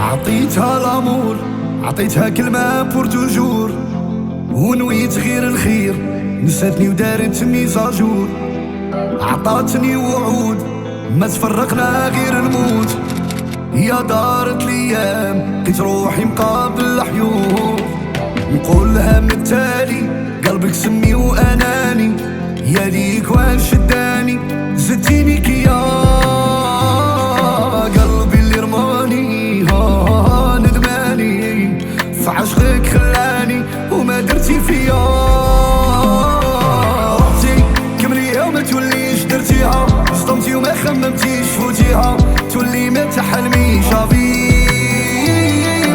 عطيتها لامور، عطيتها كلمة بور توجور، ونويت غير الخير، نساتني ودارت ميزاجور. عطاتني وعود ما تفرقنا غير الموت، يا دارت ليام لقيت روحي مقابل الحيوط. نقولها من التالي قلبك سمي واناني، يا ليك وين شداني زدتيني كيا قلبي اللي رماني ندماني في عشقك خلاني وما درتي فيا. روحتي كمليها وما توليش درتيها، صدمتي وما خممتيش فوتيها، تولي ما تحلميش افي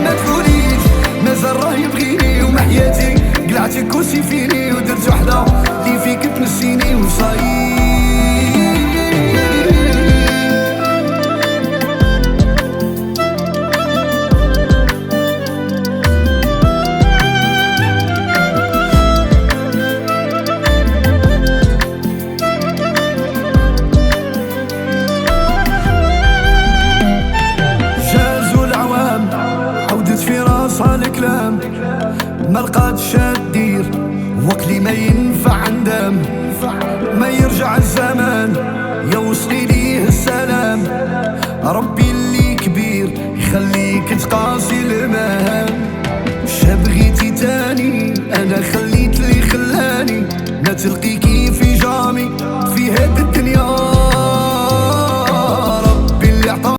ما تقوليش مازال راه يبغيني وما حياتي قلعتي كرسي فيني ودرت وحده اللي فيك تنسيني وصايي. في راسها الكلام ما لقاتش تدير، وكلي ما ينفع ندم ما يرجع الزمان، يا وصلي ليه السلام. ربي اللي كبير يخليك تقاسي المهام، شا بغيتي تاني انا خليت لي خلاني ما تلقي